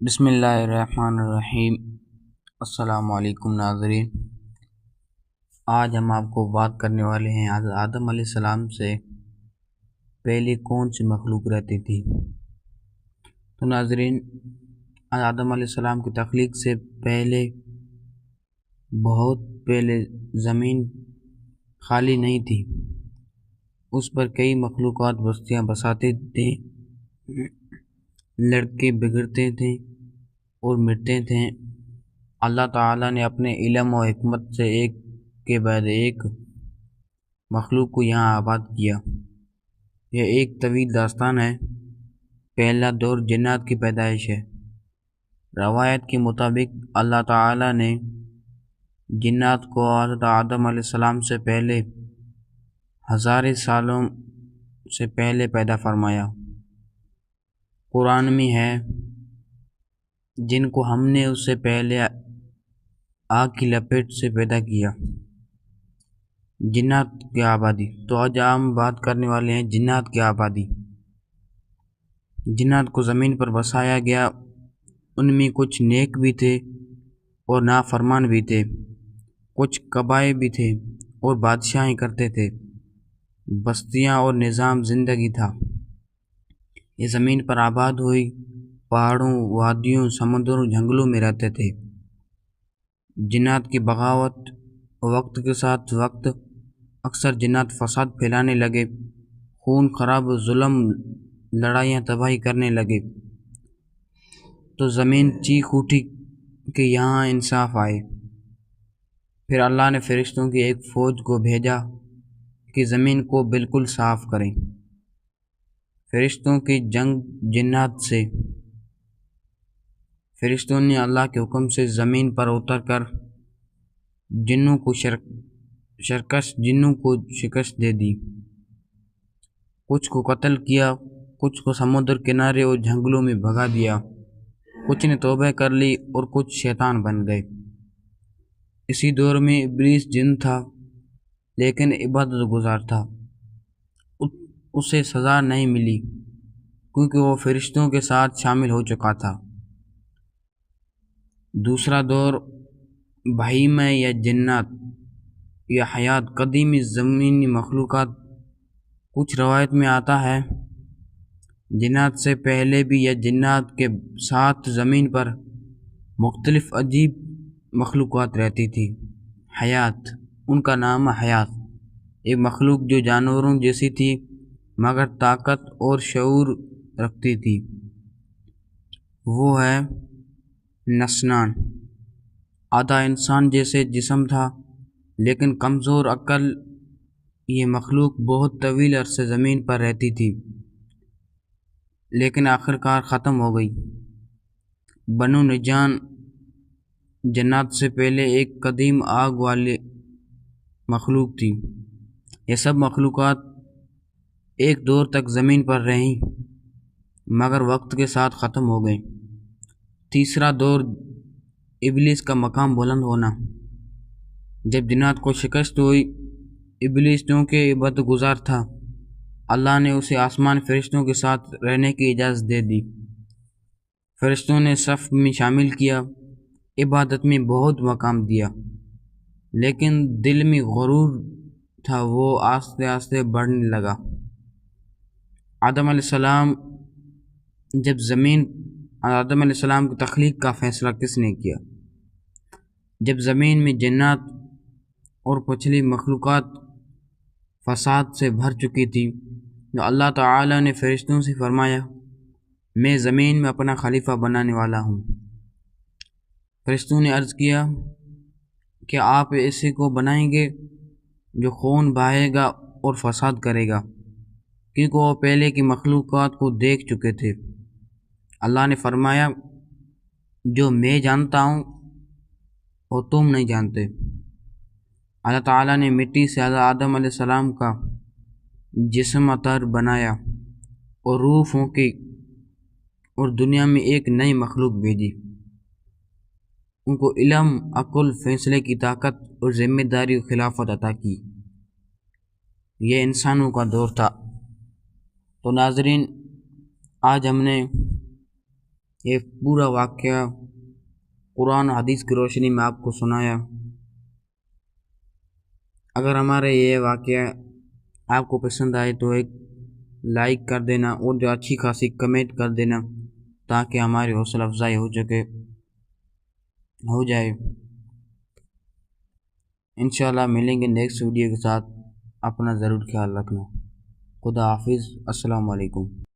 بسم اللہ الرحمن الرحیم۔ السلام علیکم ناظرین، آج ہم آپ کو بات کرنے والے ہیں حضرت آدم علیہ السلام سے پہلے کون سی مخلوق رہتی تھی۔ تو ناظرین، حضرت آدم علیہ السلام کی تخلیق سے پہلے بہت پہلے زمین خالی نہیں تھی، اس پر کئی مخلوقات بستیاں بساتے تھے، لڑکے بگڑتے تھے اور مٹتے تھے۔ اللہ تعالیٰ نے اپنے علم و حکمت سے ایک کے بعد ایک مخلوق کو یہاں آباد کیا۔ یہ ایک طویل داستان ہے۔ پہلا دور جنات کی پیدائش ہے۔ روایت کے مطابق اللہ تعالیٰ نے جنات کو حضرت آدم علیہ السلام سے پہلے ہزاریں سالوں سے پہلے پیدا فرمایا۔ قرآن میں ہے، جن کو ہم نے اس سے پہلے آگ کی لپیٹ سے پیدا کیا۔ جنات کی آبادی۔ تو آج ہم بات کرنے والے ہیں جنات کی آبادی۔ جنات کو زمین پر بسایا گیا۔ ان میں کچھ نیک بھی تھے اور نافرمان بھی تھے، کچھ قبائل بھی تھے اور بادشاہیں کرتے تھے۔ بستیاں اور نظام زندگی تھا۔ یہ زمین پر آباد ہوئی، پہاڑوں، وادیوں، سمندروں، جنگلوں میں رہتے تھے۔ جنات کی بغاوت۔ وقت کے ساتھ اکثر جنات فساد پھیلانے لگے، خون خراب، ظلم، لڑائیاں، تباہی کرنے لگے۔ تو زمین چیخ اٹھی کہ یہاں انصاف آئے۔ پھر اللہ نے فرشتوں کی ایک فوج کو بھیجا کہ زمین کو بالکل صاف کریں۔ فرشتوں کی جنگ جنات سے۔ فرشتوں نے اللہ کے حکم سے زمین پر اتر کر جنوں کو شکست دے دی۔ کچھ کو قتل کیا، کچھ کو سمندر کنارے اور جنگلوں میں بھگا دیا، کچھ نے توبہ کر لی اور کچھ شیطان بن گئے۔ اسی دور میں ابلیس جن تھا لیکن عبادت گزار تھا۔ اسے سزا نہیں ملی کیونکہ وہ فرشتوں کے ساتھ شامل ہو چکا تھا۔ دوسرا دور بہیمہ یا جنات یا حیات، قدیمی زمینی مخلوقات۔ کچھ روایت میں آتا ہے جنات سے پہلے بھی یا جنات کے ساتھ زمین پر مختلف عجیب مخلوقات رہتی تھی۔ حیات، ان کا نام حیات، ایک مخلوق جو جانوروں جیسی تھی مگر طاقت اور شعور رکھتی تھی، وہ ہے نسنان۔ آدھا انسان جیسے جسم تھا لیکن کمزور عقل۔ یہ مخلوق بہت طویل عرصے زمین پر رہتی تھی لیکن آخرکار ختم ہو گئی۔ بنو نجان جنات سے پہلے ایک قدیم آگ والی مخلوق تھی۔ یہ سب مخلوقات ایک دور تک زمین پر رہیں مگر وقت کے ساتھ ختم ہو گئیں۔ تیسرا دور ابلیس کا مقام بلند ہونا۔ جب جنات کو شکست ہوئی، ابلیس چونکہ عبادت گزار تھا، اللہ نے اسے آسمان فرشتوں کے ساتھ رہنے کی اجازت دے دی۔ فرشتوں نے صف میں شامل کیا، عبادت میں بہت مقام دیا، لیکن دل میں غرور تھا، وہ آہستہ آہستہ بڑھنے لگا۔ آدم علیہ السلام کی تخلیق کا فیصلہ کس نے کیا؟ جب زمین میں جنات اور پچھلی مخلوقات فساد سے بھر چکی تھی تو اللہ تعالیٰ نے فرشتوں سے فرمایا، میں زمین میں اپنا خلیفہ بنانے والا ہوں۔ فرشتوں نے عرض کیا کہ آپ ایسے کو بنائیں گے جو خون بہائے گا اور فساد کرے گا، کیونکہ وہ پہلے کی مخلوقات کو دیکھ چکے تھے۔ اللہ نے فرمایا، جو میں جانتا ہوں وہ تم نہیں جانتے۔ اللہ تعالیٰ نے مٹی سے حضرت آدم علیہ السلام کا جسم اطہر بنایا اور روح پھونکی اور دنیا میں ایک نئی مخلوق بھیجی۔ ان کو علم، عقل، فیصلے کی طاقت اور ذمہ داری و خلافت عطا کی۔ یہ انسانوں کا دور تھا۔ تو ناظرین، آج ہم نے یہ پورا واقعہ قرآن حدیث کی روشنی میں آپ کو سنایا۔ اگر ہمارے یہ واقعہ آپ کو پسند آئے تو ایک لائک کر دینا اور جو اچھی خاصی کمنٹ کر دینا تاکہ ہماری حوصلہ افزائی ہو جائے۔ انشاءاللہ ملیں گے نیکسٹ ویڈیو کے ساتھ، اپنا ضرور خیال رکھنا۔ خدا حافظ، السلام علیکم۔